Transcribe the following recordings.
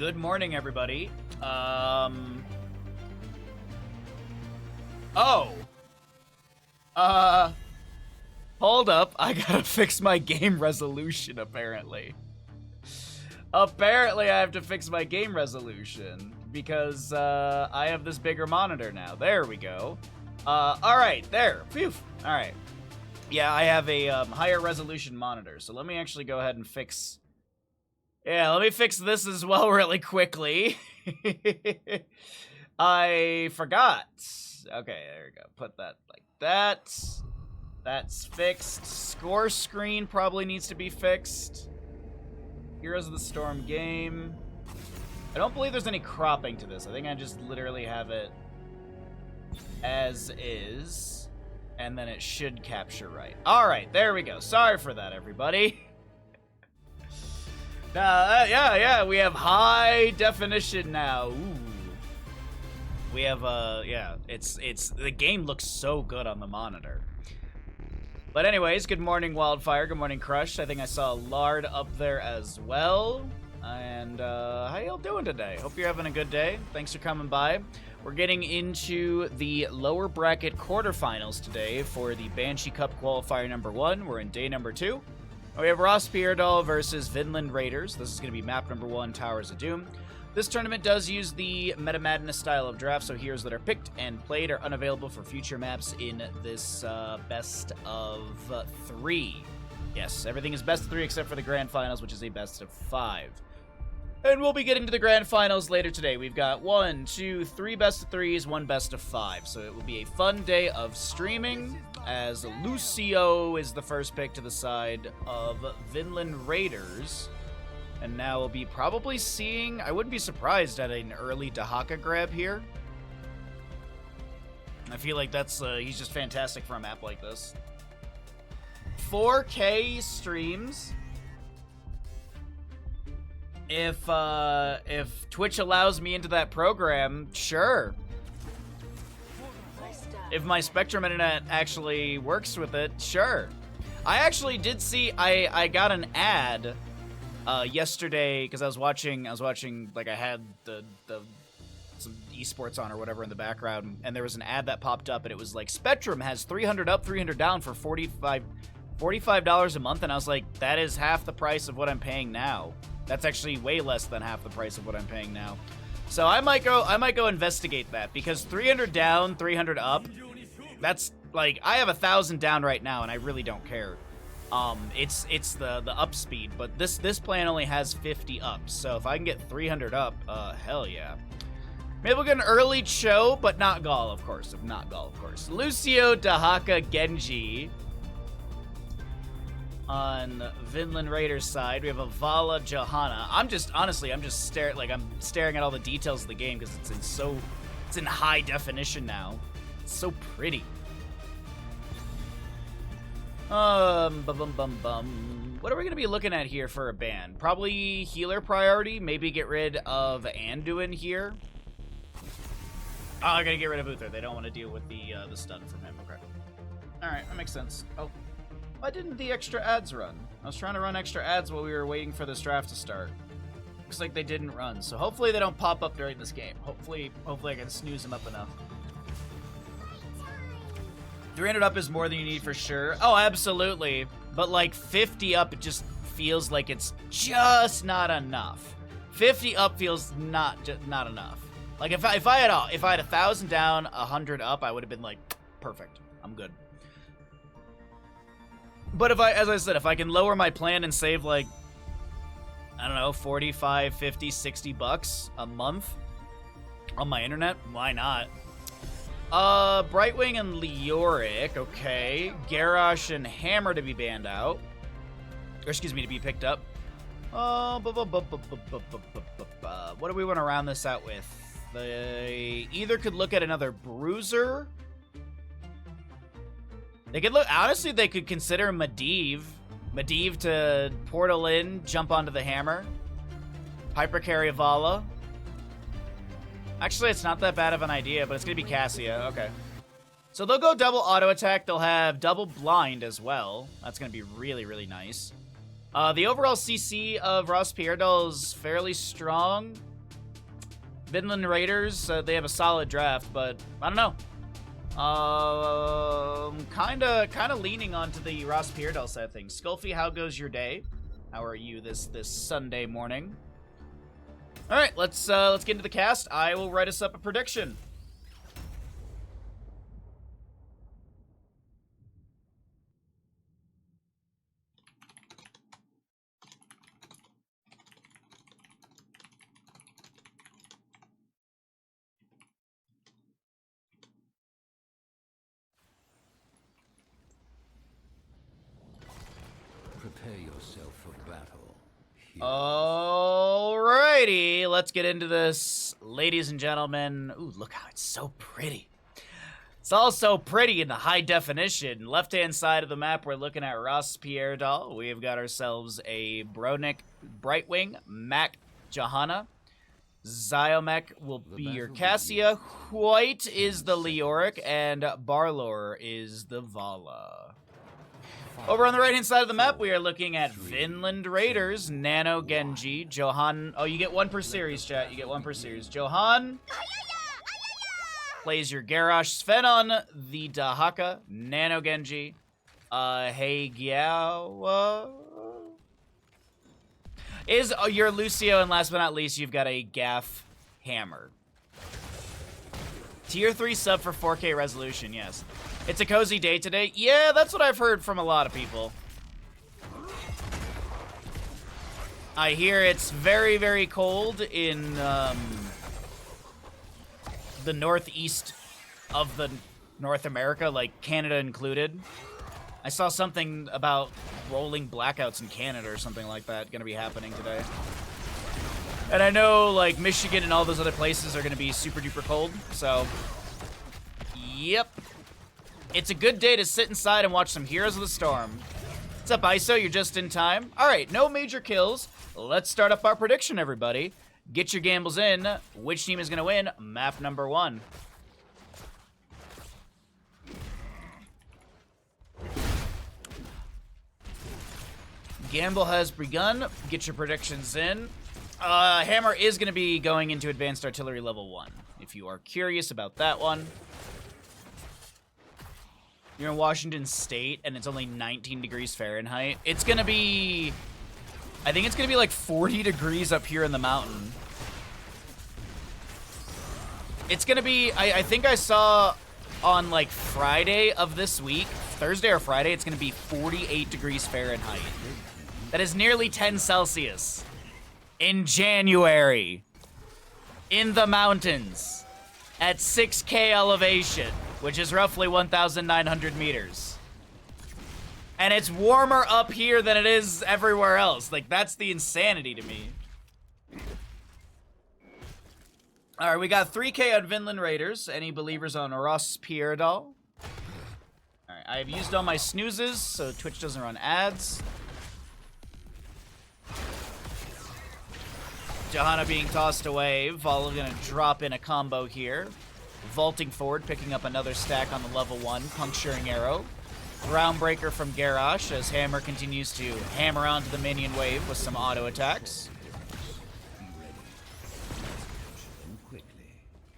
Good morning, everybody. Hold up. I gotta fix my game resolution, apparently. Apparently, I have to fix my game resolution because I have this bigger monitor now. There we go. Alright, there. Phew. Alright. Yeah, I have a higher resolution monitor, so let me actually go ahead and fix... Yeah, let me fix this as well really quickly. I forgot. Okay, there we go. Put that like that. That's fixed. Score screen probably needs to be fixed. Heroes of the Storm game. I don't believe there's any cropping to this. I think I just literally have it as is. And then it should capture right. Alright, there we go. Sorry for that, everybody. Yeah, we have high definition now. Ooh. We have, yeah, the game looks so good on the monitor. But anyways, good morning, Wildfire. Good morning, Crush. I think I saw Lard up there as well. And, how y'all doing today? Hope you're having a good day. Thanks for coming by. We're getting into the lower bracket quarterfinals today for the Banshee Cup Qualifier number 1. We're in day number 2. We have RossPierrDoll versus Vinland Raiders. This is going to be map number 1, Towers of Doom. This tournament does use the Meta Madness style of draft, so heroes that are picked and played are unavailable for future maps in this best of 3. Yes, everything is best of 3 except for the Grand Finals, which is a best of 5. And we'll be getting to the Grand Finals later today. We've got 1, 2, 3 best of 3s, 1 best of 5. So it will be a fun day of streaming, as Lucio is the first pick to the side of Vinland Raiders. And now we'll be probably seeing, I wouldn't be surprised at an early Dahaka grab here. I feel like that's, he's just fantastic for a map like this. 4K streams. If Twitch allows me into that program, sure. If my Spectrum internet actually works with it, sure. I actually did see, I got an ad yesterday because I was watching like I had some esports on or whatever in the background, and there was an ad that popped up, and it was like Spectrum has 300 up, 300 down for $45 a month, and I was like, that is half the price of what I'm paying now. That's actually way less than half the price of what I'm paying now. So I might go investigate that, because 300 down, 300 up, that's like, I have 1,000 down right now and I really don't care. It's the up speed, but this plan only has 50 up. So if I can get 300 up, hell yeah. Maybe we'll get an early Cho, but not Gaul, of course. If not Gaul, of course. Lucio, Dahaka, Genji. On Vinland Raiders side, we have a Vala, Johanna. I'm just staring at all the details of the game because it's in high definition now. It's so pretty. What are we gonna be looking at here for a ban? Probably healer priority. Maybe get rid of Anduin here. Oh, I gotta get rid of Uther. They don't want to deal with the stun from him. Okay. All right, that makes sense. Oh. Why didn't the extra ads run? I was trying to run extra ads while we were waiting for this draft to start. Looks like they didn't run, so hopefully they don't pop up during this game. Hopefully I can snooze them up enough. 300 up is more than you need for sure. Oh, absolutely. But like 50 up, it just feels like it's just not enough. 50 up feels not enough. Like if I had 1,000 down, 100 up, I would have been like, perfect. I'm good. But as I said, if I can lower my plan and save like, I don't know, 45, 50, 60 bucks a month on my internet, why not? Brightwing and Leoric, okay. Garrosh and Hammer to be banned out. Or excuse me, to be picked up. What do we want to round this out with? They either could look at another Bruiser. They could look, honestly, they could consider Medivh. Medivh to portal in, jump onto the Hammer. Hypercarry Vala. Actually, it's not that bad of an idea, but it's going to be Cassia. Okay. So they'll go double auto attack. They'll have double blind as well. That's going to be really, really nice. The overall CC of RossPierrDoll is fairly strong. Vinland Raiders, they have a solid draft, but I don't know. Kind of leaning onto the RossPierrDoll side of things. Skulfy, how goes your day? How are you this Sunday morning? All right, let's get into the cast. I will write us up a prediction. Prepare yourself for battle. Alrighty, let's get into this, ladies and gentlemen. Ooh, look how it's so pretty. It's all so pretty in the high definition. Left-hand side of the map, we're looking at RossPierrDoll. We've got ourselves a Bronick Brightwing, Mac Johanna. Zyomech will be your Cassia. White is the Leoric, and Barlor is the Vala. Over on the right-hand side of the map, we are looking at Vinland Raiders, Nano Genji, Johan. Oh, you get one per series, chat. You get one per series. Johan plays your Garrosh. Sven on the Dahaka, Nano Genji. Heigyao is your Lucio, and last but not least, you've got a Gaff Hammer. Tier 3 sub for 4K resolution, yes. It's a cozy day today. Yeah, that's what I've heard from a lot of people. I hear it's very, very cold in the northeast of the North America, like Canada included. I saw something about rolling blackouts in Canada or something like that gonna be happening today. And I know, like, Michigan and all those other places are gonna be super duper cold, so yep. It's a good day to sit inside and watch some Heroes of the Storm. What's up, ISO? You're just in time. All right, no major kills. Let's start up our prediction, everybody. Get your gambles in. Which team is going to win? Map number 1. Gamble has begun. Get your predictions in. Hammer is going to be going into Advanced Artillery level 1, if you are curious about that one. You're in Washington State, and it's only 19 degrees Fahrenheit. It's gonna be... I think it's gonna be like 40 degrees up here in the mountain. It's gonna be... I think I saw on, like, Friday of this week, Thursday or Friday, it's gonna be 48 degrees Fahrenheit. That is nearly 10 Celsius. In January. In the mountains. At 6K elevation. Which is roughly 1,900 meters. And it's warmer up here than it is everywhere else. Like, that's the insanity to me. Alright, we got 3K on Vinland Raiders. Any believers on RossPierrDoll? Alright, I have used all my snoozes, so Twitch doesn't run ads. Johanna being tossed away. Vala gonna drop in a combo here. Vaulting forward, picking up another stack on the level 1, puncturing arrow. Groundbreaker from Garrosh as Hammer continues to hammer onto the minion wave with some auto attacks.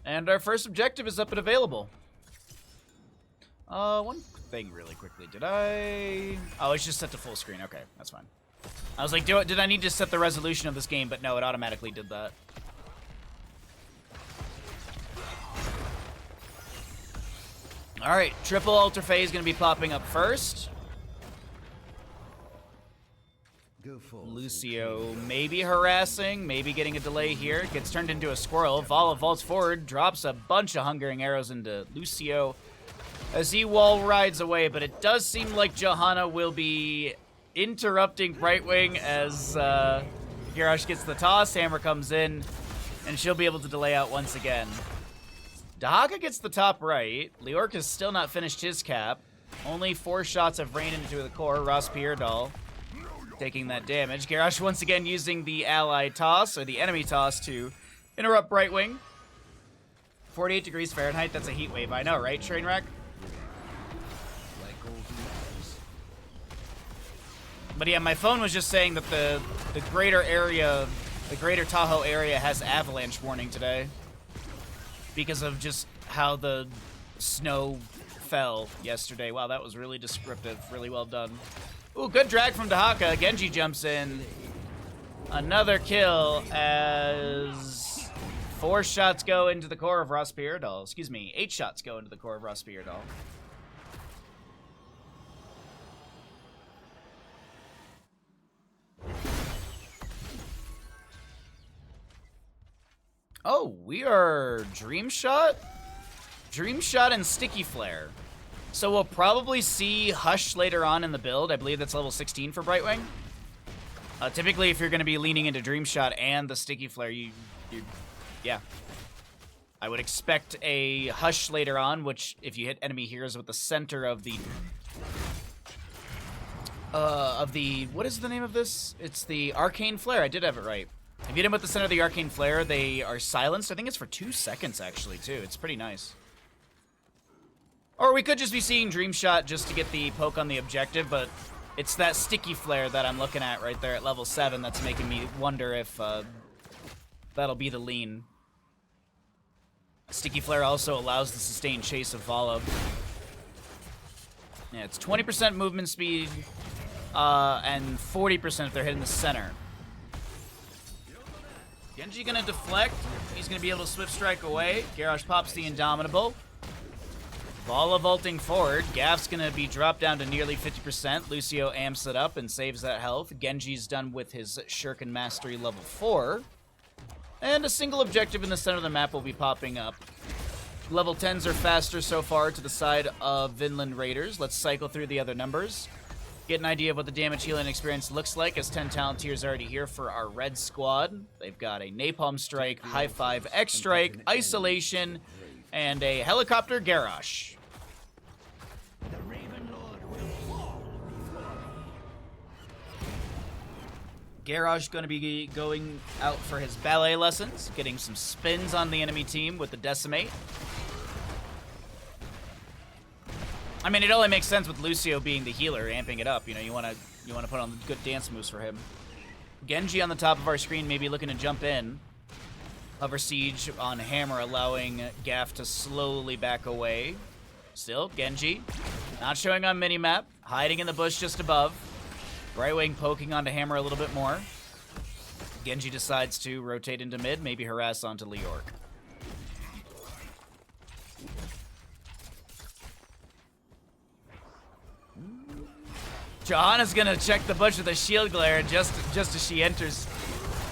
And our first objective is up and available. One thing really quickly. Did I... Oh, it's just set to full screen. Okay, that's fine. I was like, did I need to set the resolution of this game? But no, it automatically did that. Alright, triple Alter Phase going to be popping up first. Lucio maybe harassing, maybe getting a delay here. Gets turned into a squirrel. Vala vaults forward, drops a bunch of hungering arrows into Lucio as he wall rides away. But it does seem like Johanna will be interrupting Brightwing as Garrosh gets the toss. Hammer comes in, and she'll be able to delay out once again. Dahaka gets the top right. Leoric has still not finished his cap. Only 4 shots have rained into the core. RossPierrDoll taking that damage. Garrosh once again using the ally toss, or the enemy toss, to interrupt Brightwing. 48 degrees Fahrenheit, that's a heat wave. I know, right, Trainwreck? But yeah, my phone was just saying that the greater area, the greater Tahoe area has avalanche warning today. because of just how the snow fell yesterday. Wow, that was really descriptive. Really well done. Ooh, good drag from Dahaka. Genji jumps in. Another kill as 4 shots go into the core of RossPierrDoll. Excuse me, 8 shots go into the core of RossPierrDoll. Oh, we are Dream Shot? Dream Shot and Sticky Flare. So we'll probably see Hush later on in the build. I believe that's level 16 for Brightwing. Typically, if you're going to be leaning into Dream Shot and the Sticky Flare, yeah. I would expect a Hush later on, which, if you hit enemy heroes with the center of the... what is the name of this? It's the Arcane Flare. I did have it right. If you hit them with the center of the Arcane Flare, they are silenced. I think it's for 2 seconds, actually, too. It's pretty nice. Or we could just be seeing Dream Shot just to get the poke on the objective, but it's that Sticky Flare that I'm looking at right there at level 7 that's making me wonder if that'll be the lean. Sticky Flare also allows the sustained chase of Vala. Yeah, it's 20% movement speed and 40% if they're hitting the center. Genji gonna deflect. He's gonna be able to Swift Strike away. Garrosh pops the Indomitable. Vala vaulting forward. Gaff's gonna be dropped down to nearly 50%. Lucio amps it up and saves that health. Genji's done with his Shuriken Mastery level 4. And a single objective in the center of the map will be popping up. Level 10s are faster so far to the side of Vinland Raiders. Let's cycle through the other numbers. Get an idea of what the damage healing experience looks like, as 10 talent tiers already here for our red squad. They've got a Napalm Strike, High Five, X Strike, Isolation, and a Helicopter Garrosh. Garrosh going to be going out for his ballet lessons, getting some spins on the enemy team with the Decimate. I mean, it only makes sense with Lucio being the healer, amping it up. You know, you want to put on good dance moves for him. Genji on the top of our screen, maybe looking to jump in. Hover Siege on Hammer, allowing Gaff to slowly back away. Still, Genji, not showing on minimap, hiding in the bush just above. Brightwing poking onto Hammer a little bit more. Genji decides to rotate into mid, maybe harass onto Leorc. Johanna's gonna check the bush with a shield glare just as she enters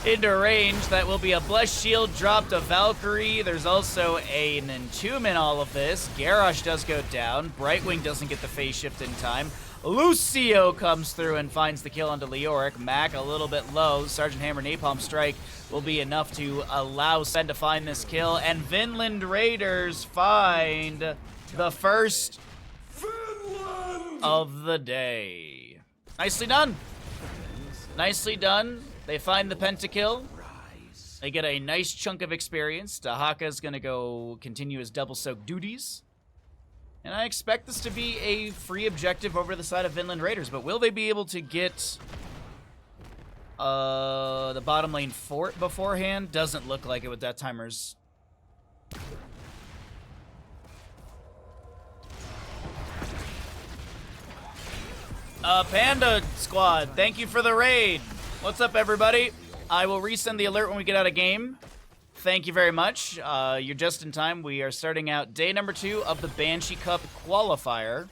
into range. That will be a Blessed Shield drop to Valkyrie. There's also an entombment all of this. Garrosh does go down. Brightwing doesn't get the phase shift in time. Lucio comes through and finds the kill onto Leoric. Mac a little bit low. Sergeant Hammer Napalm Strike will be enough to allow Sen to find this kill. And Vinland Raiders find the first of the day. Nicely done. Nicely done. They find the pentakill. They get a nice chunk of experience. Dahaka's going to go continue his double soak duties. And I expect this to be a free objective over the side of Vinland Raiders. But will they be able to get the bottom lane fort beforehand? Doesn't look like it with that timers. Panda Squad, thank you for the raid. What's up, everybody? I will resend the alert when we get out of game. Thank you very much. You're just in time. We are starting out day number 2 of the Banshee Cup Qualifier.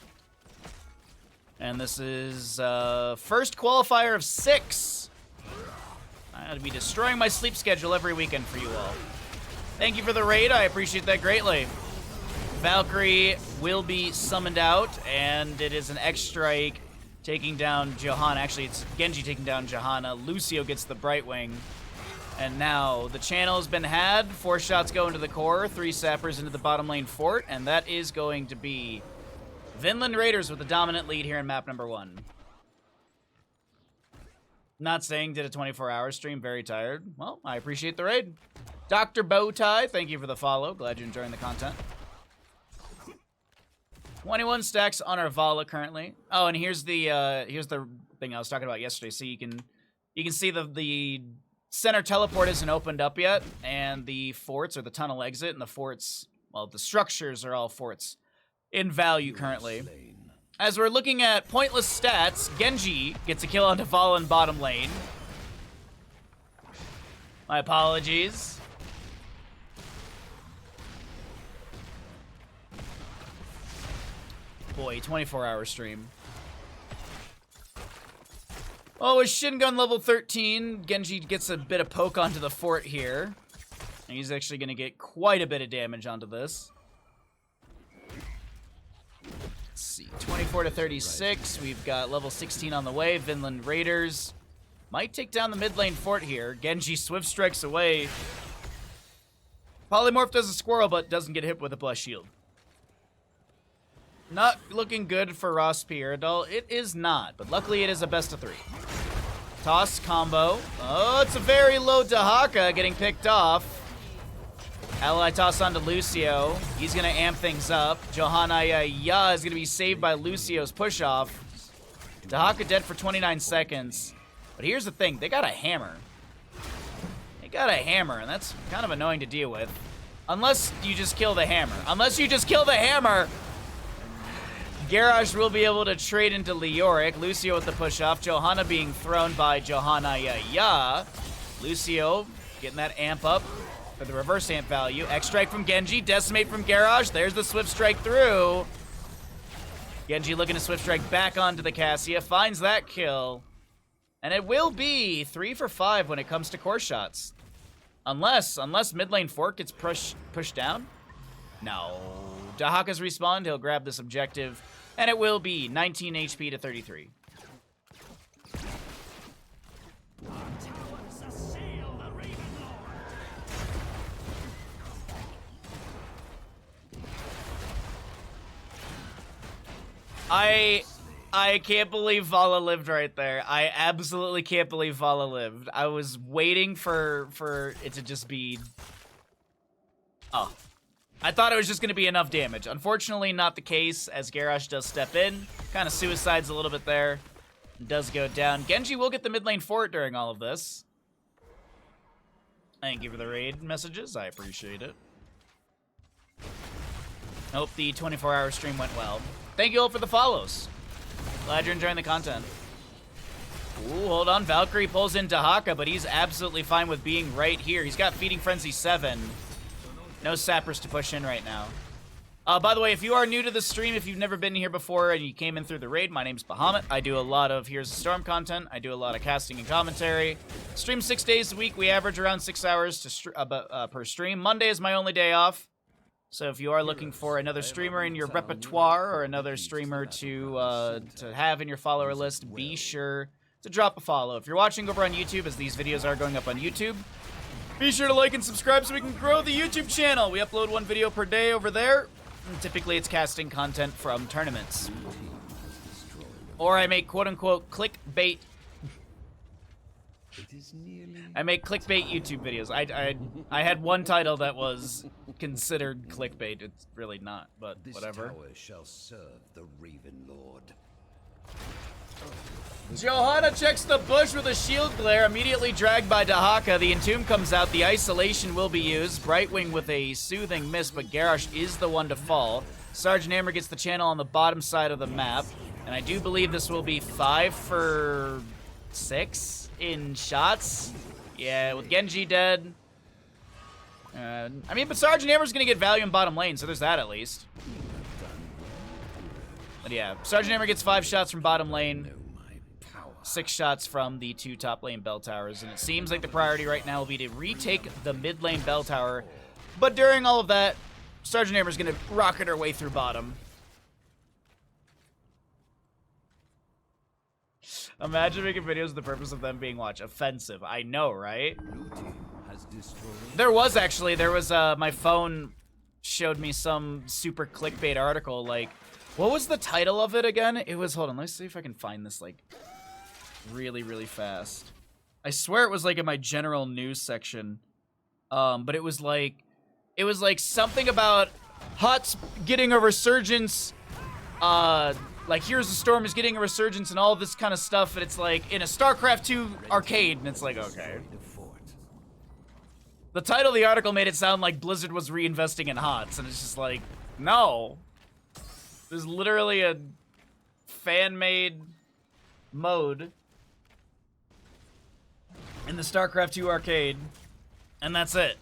And this is first qualifier of 6. I'll be destroying my sleep schedule every weekend for you all. Thank you for the raid. I appreciate that greatly. Valkyrie will be summoned out, and it is an X-Strike taking down Johanna. Actually, it's Genji taking down Johanna. Lucio gets the Brightwing. And now the channel has been had. 4 shots go into the core, 3 sappers into the bottom lane fort, and that is going to be Vinland Raiders with the dominant lead here in map number 1. Not saying did a 24-hour stream, very tired. Well, I appreciate the raid. Dr. Bowtie, thank you for the follow. Glad you're enjoying the content. 21 stacks on our Vala currently. Oh, and here's the thing I was talking about yesterday. So you can see the center teleport isn't opened up yet, and the forts, or the tunnel exit, and the forts, well, the structures are all forts in value currently. As we're looking at pointless stats, Genji gets a kill onto Fallen bottom lane. My apologies. Boy, 24-hour stream. Oh, with Shin Gun level 13, Genji gets a bit of poke onto the fort here. And he's actually going to get quite a bit of damage onto this. Let's see, 24 to 36. We've got level 16 on the way. Vinland Raiders might take down the mid lane fort here. Genji swift strikes away. Polymorph does a squirrel, but doesn't get hit with a blessed shield. Not looking good for RossPierrDoll. It is not, but luckily it is a best of 3. Toss combo. Oh, it's a very low Dahaka getting picked off. Ally toss onto Lucio. He's going to amp things up. Johanna Ya is going to be saved by Lucio's push-off. Dahaka dead for 29 seconds. But here's the thing. They got a hammer. They got a hammer, and that's kind of annoying to deal with. Unless you just kill the hammer. Unless you just kill the hammer! Garrosh will be able to trade into Leoric. Lucio with the push-off. Johanna being thrown by Johanna Ya. Lucio getting that amp up for the reverse amp value. X-Strike from Genji. Decimate from Garrosh. There's the Swift Strike through. Genji looking to Swift Strike back onto the Cassia. Finds that kill. And it will be 3 for 5 when it comes to core shots. Unless mid lane fort gets pushed down. No. Dahaka's respawned. He'll grab this objective. And it will be 19 HP to 33. I can't believe Vala lived right there. I absolutely can't believe Vala lived. I was waiting for it to just be... Oh. I thought it was just going to be enough damage. Unfortunately, not the case, as Garrosh does step in. Kind of suicides a little bit there. Does go down. Genji will get the mid lane fort during all of this. Thank you for the raid messages. I appreciate it. Hope the 24-hour stream went well. Thank you all for the follows. Glad you're enjoying the content. Ooh, hold on. Valkyrie pulls in Dahaka, but he's absolutely fine with being right here. He's got Feeding Frenzy 7. No sappers to push in right now. By the way, if you are new to the stream, if you've never been here before and you came in through the raid, my name's Bahamut. I do a lot of Here's the Storm content. I do a lot of casting and commentary. Stream 6 days a week. We average around 6 hours per stream. Monday is my only day off. So if you are looking for another streamer in your repertoire or another streamer to have in your follower list, be sure to drop a follow. If you're watching over on YouTube, as these videos are going up on YouTube, be sure to like and subscribe so we can grow the YouTube channel. We upload 1 video per day over there. And typically it's casting content from tournaments. Or I make quote-unquote clickbait. I make clickbait YouTube videos. I had one title that was considered clickbait. It's really not, but whatever. This tower shall serve the Raven Lord. Johanna checks the bush with a shield glare, immediately dragged by Dahaka. The Entomb comes out, the isolation will be used. Brightwing with a soothing miss, but Garrosh is the one to fall. Sergeant Hammer gets the channel on the bottom side of the map, and I do believe this will be 5 for 6 in shots. Yeah, with Genji dead. I mean, but Sergeant Hammer's gonna get value in bottom lane, so there's that at least. But yeah, Sergeant Hammer gets 5 shots from bottom lane. 6 shots from the 2 top lane bell towers, and it seems like the priority right now will be to retake the mid lane bell tower. But during all of that, Sergeant Hammer's gonna rocket her way through bottom. Imagine making videos with the purpose of them being watched. Offensive. I know, right? There was my phone showed me some super clickbait article, like, what was the title of it again? It was, hold on, let's see if I can find this, like, really, really fast. I swear it was, like, in my general news section. But it was like something about Huts getting a resurgence, like Here's the Storm is getting a resurgence and all this kind of stuff, and it's like in a StarCraft 2 arcade, and it's like, okay. The title of the article made it sound like Blizzard was reinvesting in HOTS, and it's just like, no. There's literally a fan-made mode in the StarCraft 2 arcade, and that's it.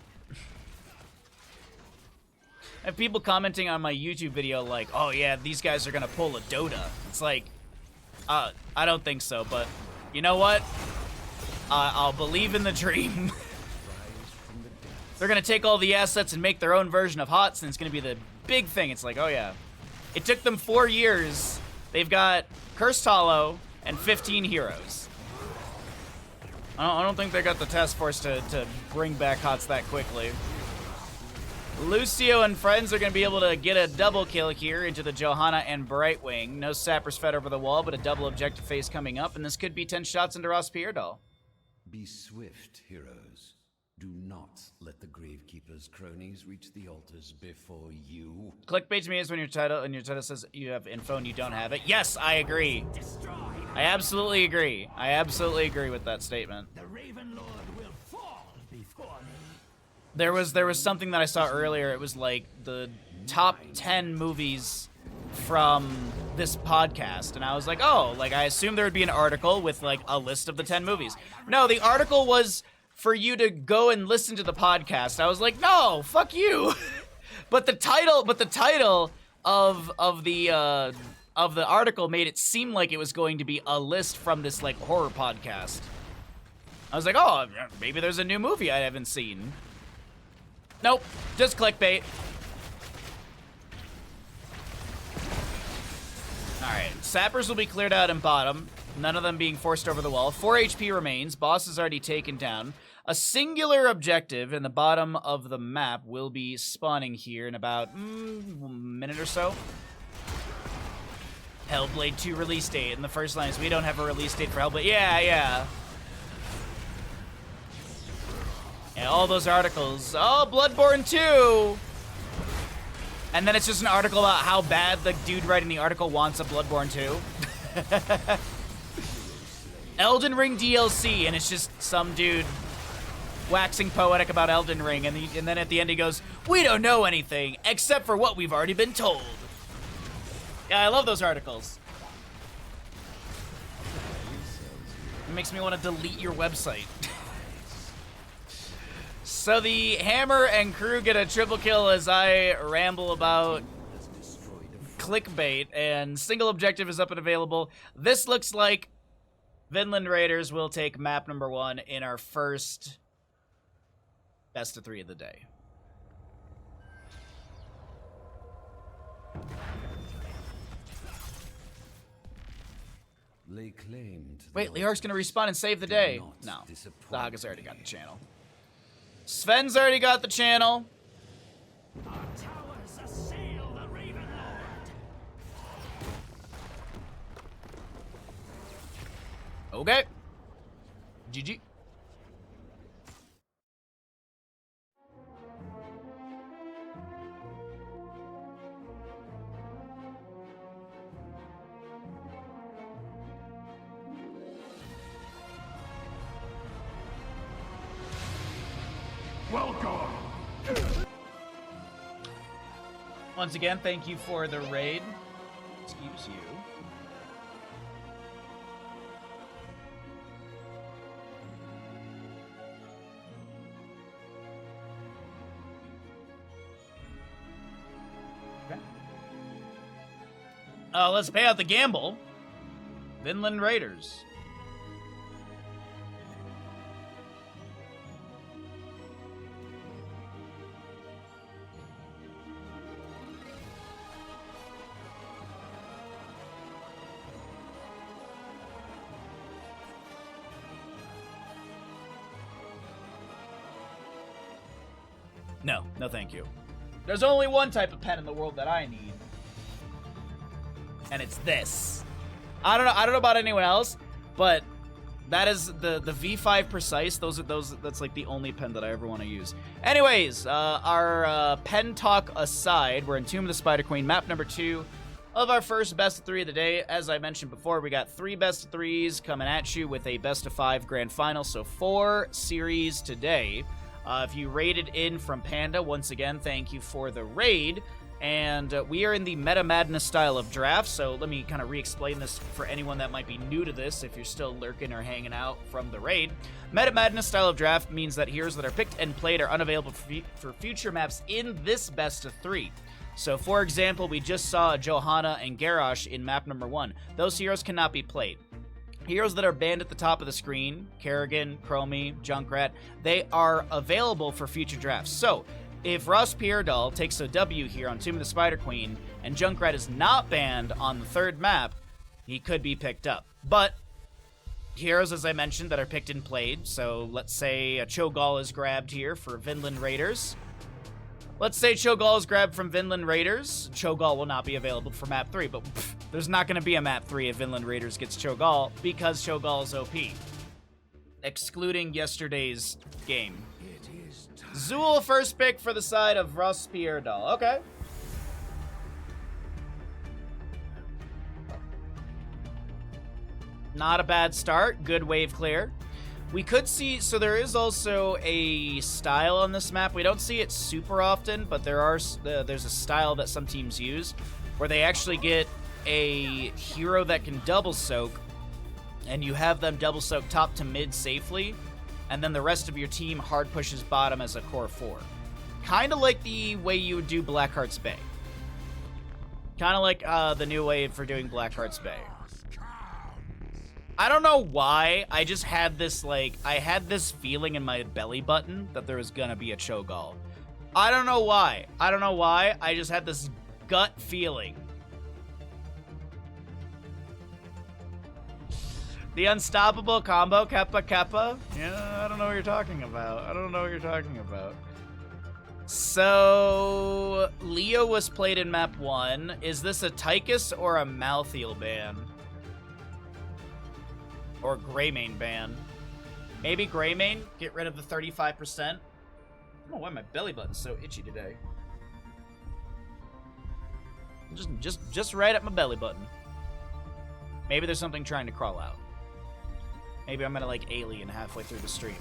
I have people commenting on my YouTube video like, oh yeah, these guys are gonna pull a Dota. It's like, I don't think so, but you know what? I'll believe in the dream. They're gonna take all the assets and make their own version of HOTS, and it's gonna be the big thing. It's like, oh yeah. It took them 4 years. They've got Cursed Hollow and 15 heroes. I don't think they got the task force to bring back HOTS that quickly. Lucio and friends are going to be able to get a double kill here into the Johanna and Brightwing. No sappers fed over the wall, but a double objective phase coming up, and this could be 10 shots into RossPierrDoll. Be swift, heroes. Do not let the Gravekeeper's cronies reach the altars before you. Clickbait to me is when your title says you have info and you don't have it. Yes, I agree. I absolutely agree. I absolutely agree with that statement. The Raven Lord will fall before me. There was something that I saw earlier. It was like the top 10 movies from this podcast, and I was like, oh, like I assumed there would be an article with like a list of the 10 movies. No, the article was for you to go and listen to the podcast. I was like, no, fuck you. but the title of the article made it seem like it was going to be a list from this like horror podcast. I was like, oh, maybe there's a new movie I haven't seen. Nope, just clickbait. Alright, sappers will be cleared out in bottom, none of them being forced over the wall. 4 HP remains, boss is already taken down. A singular objective in the bottom of the map will be spawning here in about a minute or so. Hellblade 2 release date, and the first line is, we don't have a release date for Hellblade. Yeah. Yeah, all those articles. Oh, Bloodborne 2! And then it's just an article about how bad the dude writing the article wants a Bloodborne 2. Elden Ring DLC, and it's just some dude waxing poetic about Elden Ring, and then at the end he goes, we don't know anything, except for what we've already been told. Yeah, I love those articles. It makes me want to delete your website. So the Hammer and crew get a triple kill as I ramble about clickbait, and single objective is up and available. This looks like Vinland Raiders will take map number 1 in our first best of 3 of the day. Lay claim to Wait, Liark's gonna respawn and save the day. No, the Haga's already got the channel. Sven's already got the channel. Our towers assail the Raven Lord. Okay. GG. Welcome. Once again, thank you for the raid. Excuse you. Okay. Let's pay out the gamble. Vinland Raiders. No thank you. There's only one type of pen in the world that I need. And it's this. I don't know about anyone else, but that is the V5 Precise. That's like the only pen that I ever want to use. Anyways, our pen talk aside, we're in Tomb of the Spider Queen, map number 2 of our first best of 3 of the day. As I mentioned before, we got 3 best of 3s coming at you with a best of 5 grand final, so 4 series today. If you raided in from Panda, once again, thank you for the raid. And we are in the Meta Madness style of draft, so let me kind of re-explain this for anyone that might be new to this if you're still lurking or hanging out from the raid. Meta Madness style of draft means that heroes that are picked and played are unavailable for future maps in this best of 3. So, for example, we just saw Johanna and Garrosh in map number 1. Those heroes cannot be played. Heroes that are banned at the top of the screen, Kerrigan, Chromie, Junkrat, they are available for future drafts. So, if RossPierrDoll takes a W here on Tomb of the Spider Queen, and Junkrat is not banned on the 3rd map, he could be picked up. But heroes, as I mentioned, that are picked and played, so let's say a Cho'Gall is grabbed here for Vinland Raiders. Let's say Cho'Gall is grabbed from Vinland Raiders. Cho'Gall will not be available for map 3, but there's not going to be a map 3 if Vinland Raiders gets Cho'Gall, because Cho'Gall is OP. Excluding yesterday's game. Zool first pick for the side of RossPierrDoll. Okay. Not a bad start. Good wave clear. We could see, so there is also a style on this map. We don't see it super often, but there's a style that some teams use where they actually get a hero that can double soak, and you have them double soak top to mid safely, and then the rest of your team hard pushes bottom as a core 4. Kind of like the way you would do Blackheart's Bay. Kind of like the new way for doing Blackheart's Bay. I don't know why, I just had this, I had this feeling in my belly button that there was gonna be a Cho'Gall. I don't know why. I just had this gut feeling. The unstoppable combo, Keppa Keppa? Yeah, I don't know what you're talking about. So, Leo was played in map 1. Is this a Tychus or a Malthael ban? Or Greymane ban? Maybe Greymane? Get rid of the 35%? I don't know why my belly button's so itchy today. Just right at my belly button. Maybe there's something trying to crawl out. Maybe I'm gonna, alien halfway through the stream.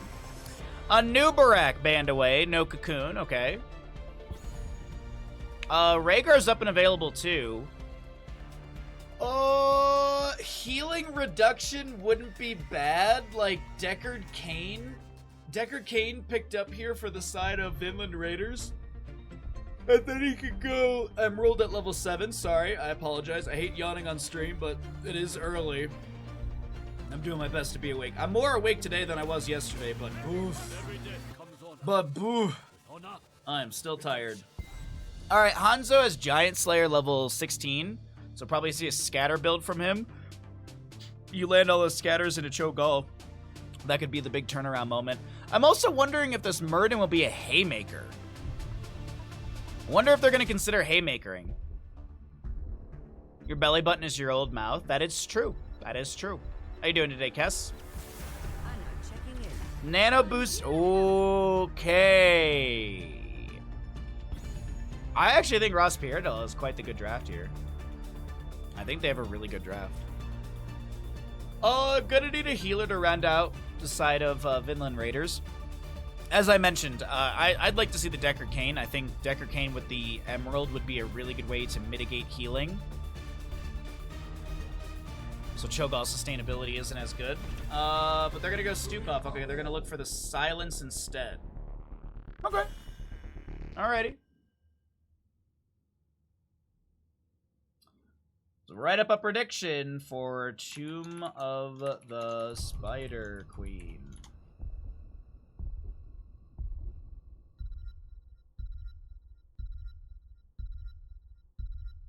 A new Barak banned away. No Cocoon. Okay. Rhaegar's up and available, too. Healing reduction wouldn't be bad. Deckard Cain. Deckard Cain picked up here for the side of Vinland Raiders. And then he could go Emerald at level 7. Sorry, I apologize. I hate yawning on stream, but it is early. I'm doing my best to be awake. I'm more awake today than I was yesterday, but boof. I am still tired. Alright, Hanzo has Giant Slayer level 16, so probably see a scatter build from him. You land all those scatters into Cho'Gall. That could be the big turnaround moment. I'm also wondering if this Murden will be a Haymaker. Wonder if they're going to consider Haymakering. Your belly button is your old mouth. That is true. How you doing today, Kess? I'm not checking in. Nano boost. Okay. I actually think RossPierrDoll is quite the good draft here. I think they have a really good draft. Gonna need a healer to round out the side of Vinland Raiders. As I mentioned, I'd like to see the Deckard Cain. I think Deckard Cain with the Emerald would be a really good way to mitigate healing. So Cho'Gall's sustainability isn't as good. But they're going to go Stukov. Okay, they're going to look for the Silence instead. Okay. Alrighty. So write up a prediction for Tomb of the Spider Queen.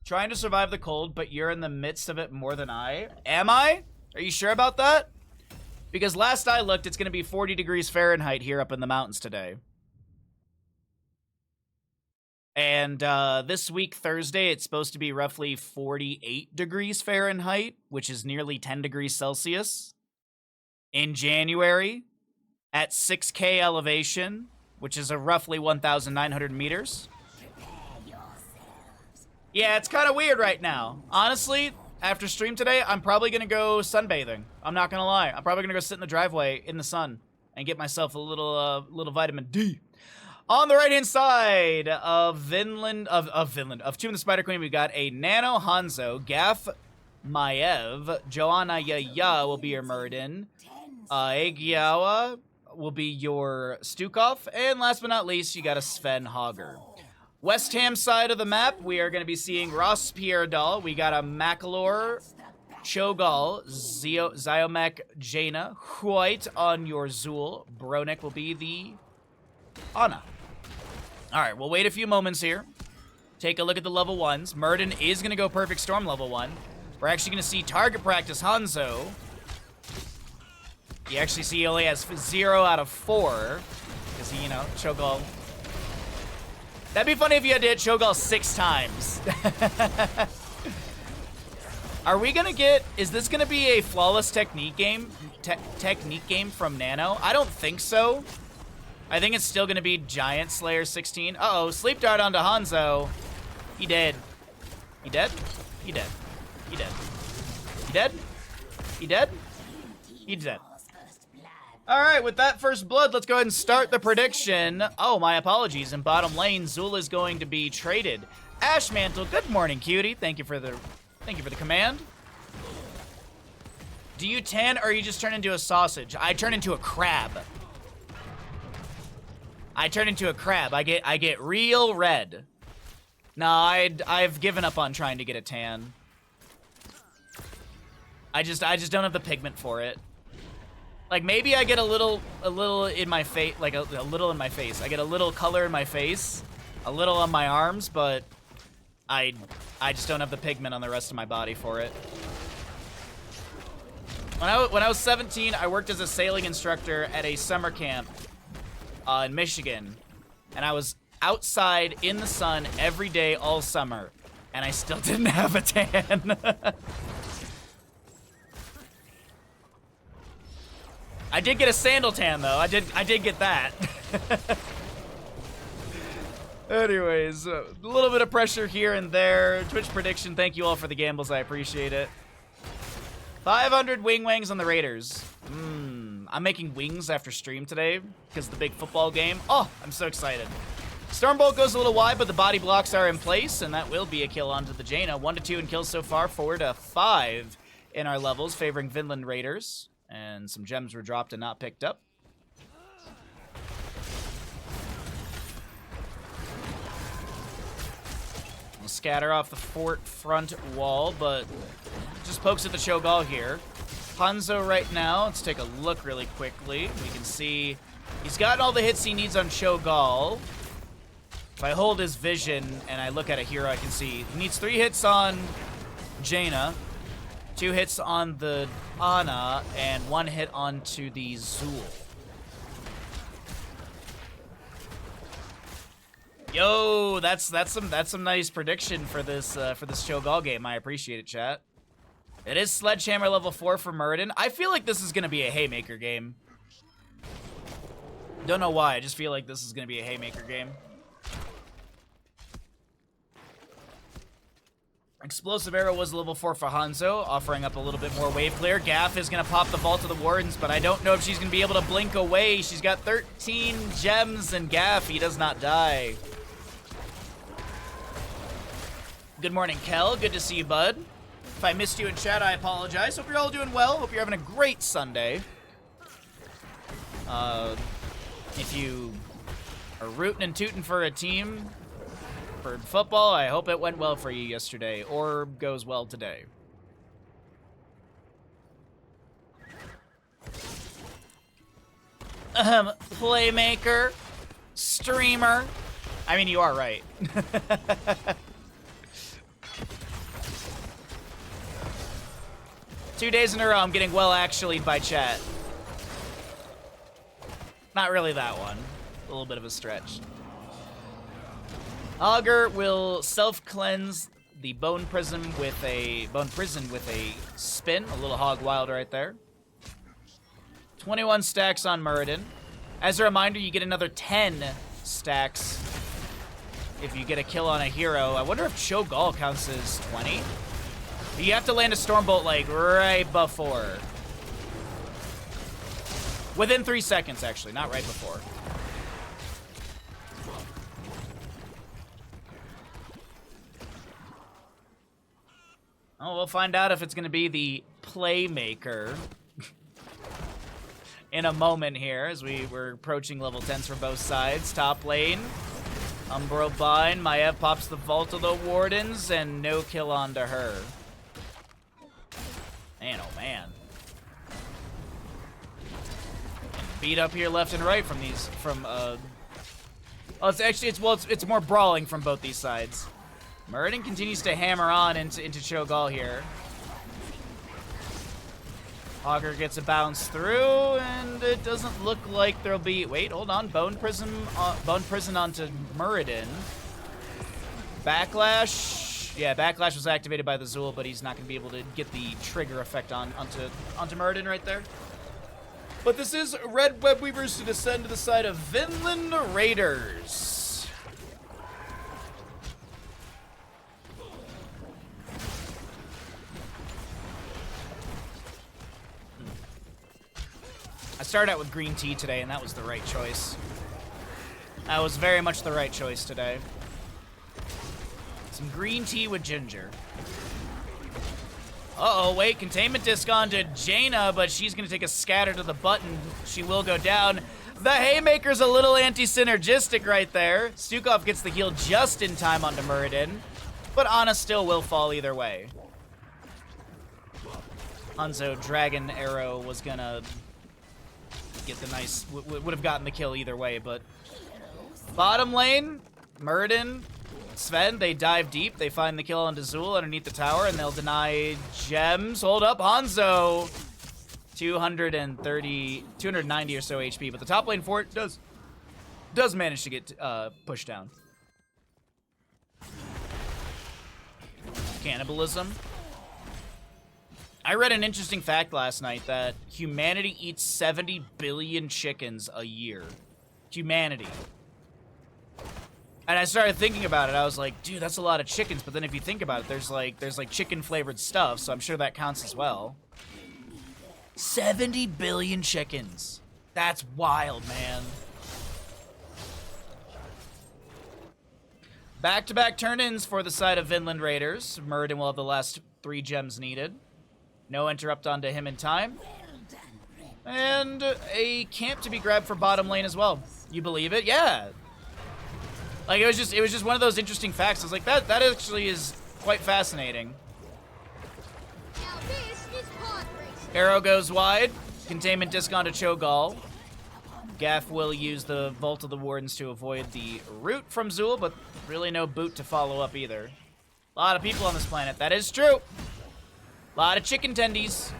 Trying to survive the cold, but you're in the midst of it more than I. Am I? Are you sure about that? Because last I looked, it's going to be 40 degrees Fahrenheit here up in the mountains today. And this week, Thursday, it's supposed to be roughly 48 degrees Fahrenheit, which is nearly 10 degrees Celsius. In January, at 6K elevation, which is a roughly 1,900 meters. Yeah, it's kind of weird right now. Honestly, after stream today, I'm probably going to go sunbathing. I'm not going to lie. I'm probably going to go sit in the driveway in the sun and get myself a little vitamin D. On the right-hand side of Vinland, of Tomb of the Spider Queen, we got a Nano Hanzo, Gaff Maev, Joanna Yaya will be your Muradin, Aegiawa will be your Stukov, and last but not least, you got a Sven Hager. West Ham side of the map, we are going to be seeing RossPierrDoll. We got a Makalor, Cho'Gall, Ziomek, Jaina, White on your Zool. Bronek will be the Ana. Alright, we'll wait a few moments here. Take a look at the level 1s. Muradin is going to go Perfect Storm level 1. We're actually going to see target practice Hanzo. You actually see he only has 0 out of 4. Because he, you know, Cho'Gall. That'd be funny if you had to hit Cho'Gall 6 times. Are we gonna get, is this gonna be a flawless technique game? Technique game from Nano? I don't think so. I think it's still gonna be Giant Slayer 16. Uh-oh, Sleep Dart onto Hanzo. He dead. He dead? He dead. He dead. He dead? He dead? He dead. Alright, with that first blood, let's go ahead and start the prediction. Oh, my apologies. In bottom lane, Zool is going to be traded. Ashmantle, good morning, cutie. Thank you for the command. Do you tan or you just turn into a sausage? I turn into a crab. I turn into a crab. I get real red. No, I've given up on trying to get a tan. I just don't have the pigment for it. Like, maybe I get a little in my face, like a little in my face. I get a little color in my face, a little on my arms, but I just don't have the pigment on the rest of my body for it. When I was 17, I worked as a sailing instructor at a summer camp in Michigan, and I was outside in the sun every day all summer, and I still didn't have a tan. I did get a sandal tan though. I did get that. Anyways, a little bit of pressure here and there. Twitch prediction. Thank you all for the gambles. I appreciate it. 500 wing wangs on the Raiders. I'm making wings after stream today because of the big football game. Oh, I'm so excited. Stormbolt goes a little wide, but the body blocks are in place, and that will be a kill onto the Jaina. 1 to 2 in kills so far. 4 to 5 in our levels, favoring Vinland Raiders. And some gems were dropped and not picked up. We'll scatter off the fort front wall, but just pokes at the Cho'Gall here. Hanzo right now, let's take a look really quickly. We can see he's gotten all the hits he needs on Cho'Gall. If I hold his vision and I look at a hero, I can see he needs 3 hits on Jaina, 2 hits on the Ana, and 1 hit onto the Zool. Yo, that's some nice prediction for this Cho'Gall game. I appreciate it, chat. It is Sledgehammer level 4 for Muradin. I feel like this is gonna be a Haymaker game. Don't know why. I just feel like this is gonna be a Haymaker game. Explosive Arrow was level 4 for Hanzo, offering up a little bit more wave clear. Gaff is going to pop the Vault of the Wardens, but I don't know if she's going to be able to blink away. She's got 13 gems, and Gaff, he does not die. Good morning, Kel. Good to see you, bud. If I missed you in chat, I apologize. Hope you're all doing well. Hope you're having a great Sunday. If you are rooting and tooting for a team for football, I hope it went well for you yesterday, or goes well today. Playmaker, streamer. I mean, you are right. 2 days in a row, I'm getting well actually'd by chat. Not really that one. A little bit of a stretch. Augur will self-cleanse the Bone Prison with a spin. A little hog wild right there. 21 stacks on Muradin. As a reminder, you get another 10 stacks if you get a kill on a hero. I wonder if Cho'Gall counts as 20. You have to land a Stormbolt like right before. Within 3 seconds, actually, not right before. Oh, we'll find out if it's going to be the playmaker in a moment here as we're approaching level 10s for both sides. Top lane, Umbro bind, Maiev pops the Vault of the Wardens, and no kill onto her. Man, oh man. Beat up here left and right from these, oh, it's more brawling from both these sides. Muradin continues to hammer on into Cho'Gall here. Augur gets a bounce through, and it doesn't look like there'll be... Wait, hold on. Bone Prison onto Muradin. Backlash. Yeah, Backlash was activated by the Zul, but he's not going to be able to get the trigger effect onto Muradin right there. But this is Red Web Weavers to descend to the side of Vinland Raiders. I started out with green tea today, and that was the right choice. That was very much the right choice today. Some green tea with ginger. Uh-oh, wait, containment disc onto Jaina, but she's going to take a scatter to the button. She will go down. The Haymaker's a little anti-synergistic right there. Stukov gets the heal just in time onto Muradin, but Ana still will fall either way. Hanzo Dragon Arrow was going to get the nice, would have gotten the kill either way, but bottom lane, Muradin, Sven, they dive deep, they find the kill onto Zul underneath the tower, and they'll deny gems. Hold up, Hanzo, 290 or so HP, but the top lane fort does manage to get pushed down. Cannibalism. I read an interesting fact last night that humanity eats 70 billion chickens a year. Humanity. And I started thinking about it. I was like, dude, that's a lot of chickens. But then if you think about it, there's like chicken flavored stuff, so I'm sure that counts as well. 70 billion chickens. That's wild, man. Back-to-back turn-ins for the side of Vinland Raiders. Muradin will have the last 3 gems needed. No interrupt onto him in time. And a camp to be grabbed for bottom lane as well. You believe it? Yeah. Like, it was just one of those interesting facts. I was like, that actually is quite fascinating. Arrow goes wide. Containment disc onto Cho'Gall. Gaff will use the Vault of the Wardens to avoid the root from Zul, but really no boot to follow up either. A lot of people on this planet. That is true. A lot of chicken tendies.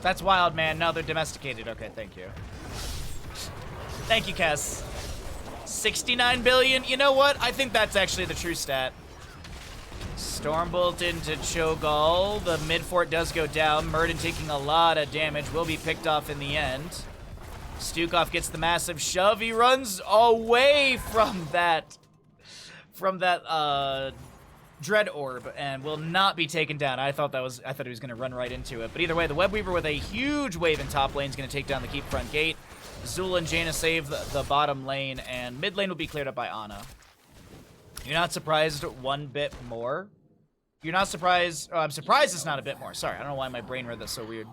That's wild, man. No, they're domesticated. Okay, thank you. Thank you, Kess. 69 billion. You know what? I think that's actually the true stat. Stormbolt into Cho'Gall. The mid fort does go down. Muradin taking a lot of damage. Will be picked off in the end. Stukov gets the massive shove. He runs away from that Dread Orb and will not be taken down. I thought he was going to run right into it. But either way, the Web Weaver with a huge wave in top lane is going to take down the keep front gate. Zul and Jaina save the bottom lane, and mid lane will be cleared up by Ana. You're not surprised one bit more? You're not surprised? Oh, I'm surprised it's not a bit more. Sorry, I don't know why my brain read this so weird.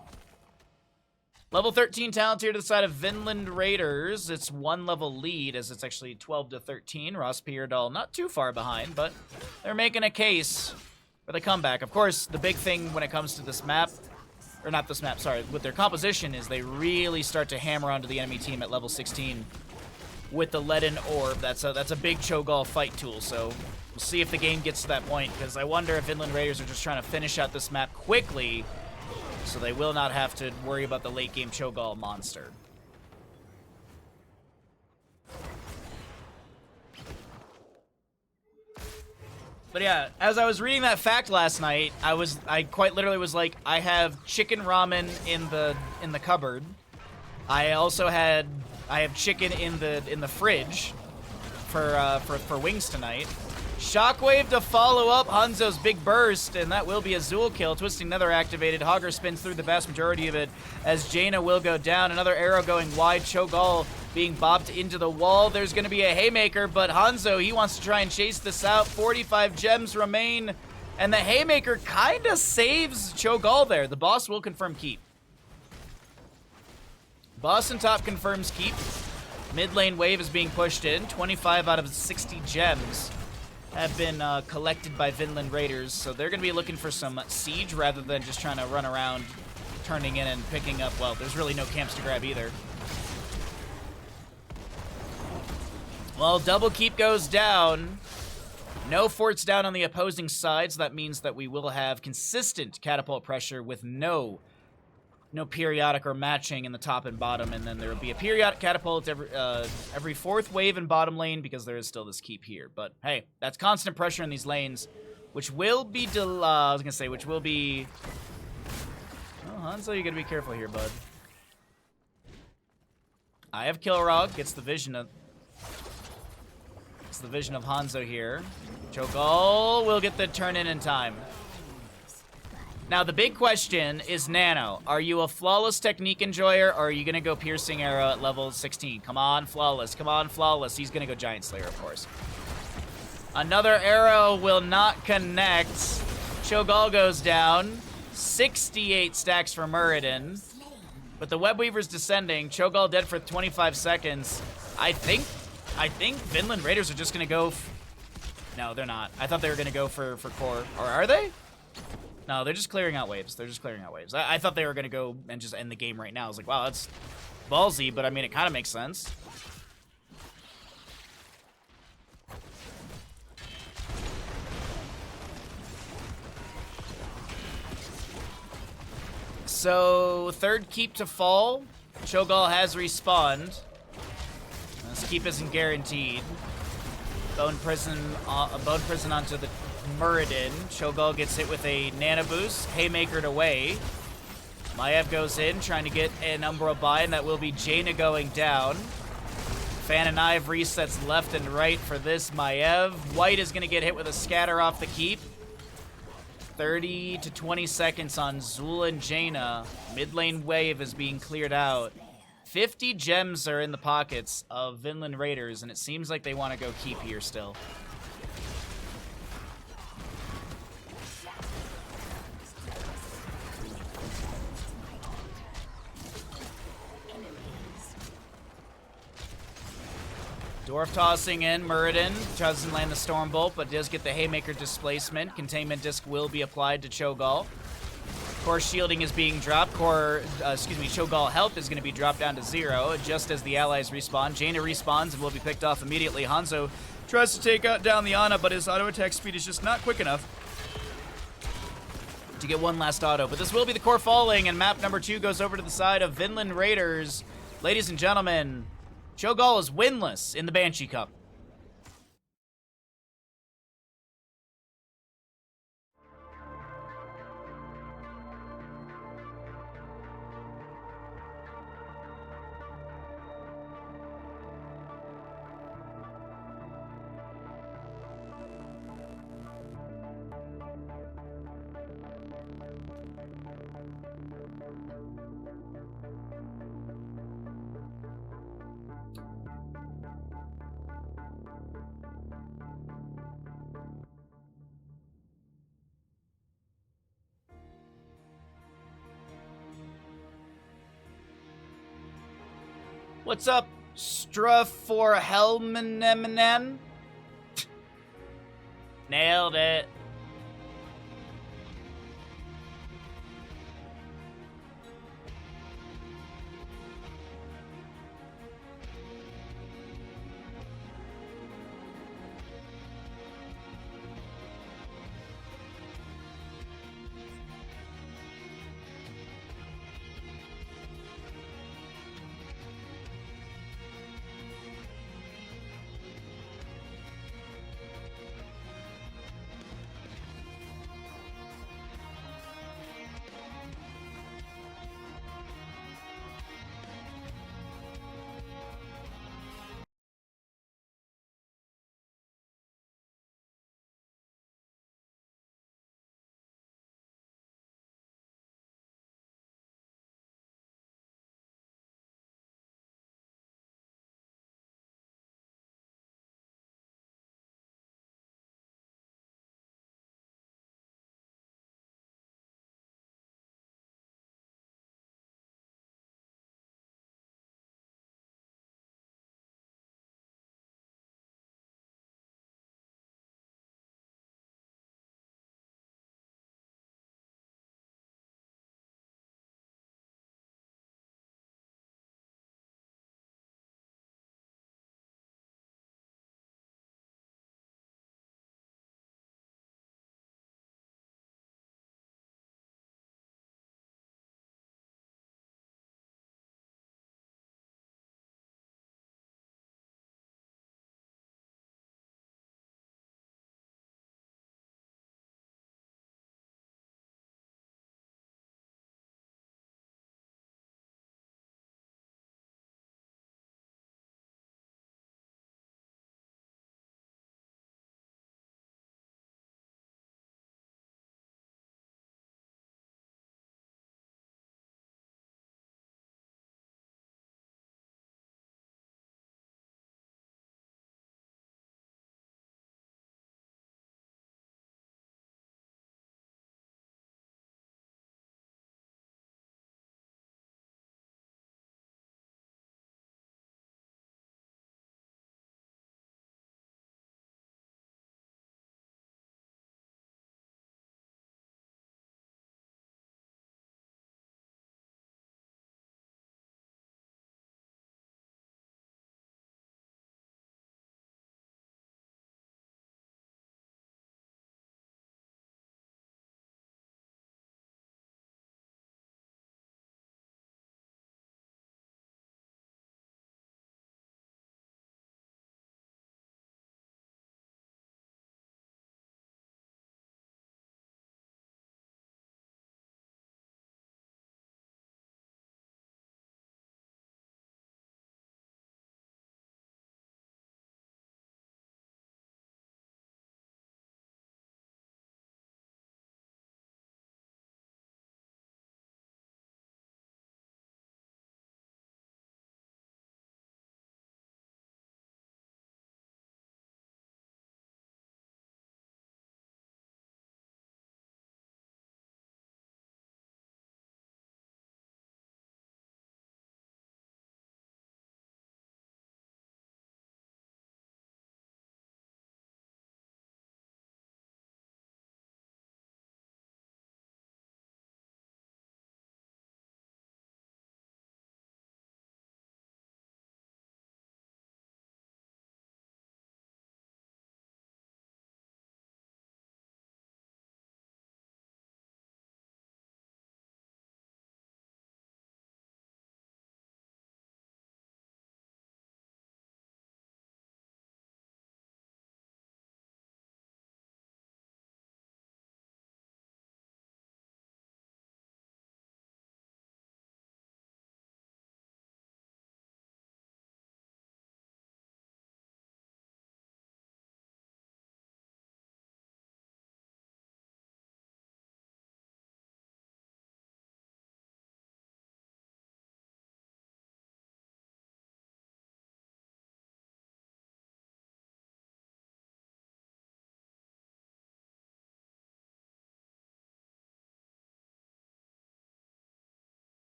Level 13 talent here to the side of Vinland Raiders. It's 1 level lead as it's actually 12 to 13. RossPierrDoll not too far behind, but they're making a case for the comeback. Of course, the big thing when it comes to this map, or not this map, sorry, with their composition is they really start to hammer onto the enemy team at level 16 with the Leaden Orb. That's a big Cho'Gall fight tool, so we'll see if the game gets to that point, because I wonder if Vinland Raiders are just trying to finish out this map quickly so they will not have to worry about the late game Cho'Gall monster. But yeah, as I was reading that fact last night, I quite literally was like, I have chicken ramen in the cupboard. I have chicken in the fridge for wings tonight. Shockwave to follow up Hanzo's big burst, and that will be a Zool kill. Twisting Nether activated. Hogger spins through the vast majority of it as Jaina will go down. Another arrow going wide. Cho'Gall being bopped into the wall. There's going to be a Haymaker, but Hanzo, he wants to try and chase this out. 45 gems remain, and the Haymaker kind of saves Cho'Gall there. The boss will confirm keep. Boss and top confirms keep. Mid lane wave is being pushed in. 25 out of 60 gems have been collected by Vinland Raiders, so they're going to be looking for some siege rather than just trying to run around turning in and picking up. Well, there's really no camps to grab either. Well, double keep goes down. No forts down on the opposing side, so that means that we will have consistent catapult pressure with no periodic or matching in the top and bottom, and then there will be a periodic catapult every fourth wave in bottom lane because there is still this keep here. But hey, that's constant pressure in these lanes, which will be which will be. Oh, Hanzo, you gotta be careful here, bud. I have Kilrog. Gets the vision of. It's the vision of Hanzo here. Cho'Gall will get the turn in time. Now, the big question is, Nano, are you a flawless technique enjoyer, or are you going to go piercing arrow at level 16? Come on, flawless. Come on, flawless. He's going to go Giant Slayer, of course. Another arrow will not connect. Cho'Gall goes down. 68 stacks for Muradin. But the Web Weaver's descending. Cho'Gall dead for 25 seconds. I think Vinland Raiders are just going to go... No, they're not. I thought they were going to go for core. Or are they? No, they're just clearing out waves. They're just clearing out waves. I thought they were going to go and just end the game right now. I was like, wow, that's ballsy, but I mean, it kind of makes sense. So, third keep to fall. Cho'Gall has respawned. This keep isn't guaranteed. Bone Prison onto the Muradin. Cho'Gall gets hit with a Nana Boost. Haymakered away. Maiev goes in, trying to get an Umbra buy, and that will be Jaina going down. Fan and Ive resets left and right for this Maiev. White is going to get hit with a scatter off the keep. 30 to 20 seconds on Zool and Jaina. Mid lane wave is being cleared out. 50 gems are in the pockets of Vinland Raiders, and it seems like they want to go keep here still. Dwarf tossing in, Muradin doesn't land the Stormbolt, but does get the Haymaker displacement. Containment disc will be applied to Cho'Gall. Core shielding is being dropped. Cho'Gall health is going to be dropped down to 0 just as the allies respawn. Jaina respawns and will be picked off immediately. Hanzo tries to take down the Ana, but his auto attack speed is just not quick enough to get one last auto. But this will be the core falling, and map number 2 goes over to the side of Vinland Raiders. Ladies and gentlemen, Cho'Gall is winless in the Banshee Cup. What's up, Straforhelmenemenen? Nailed it.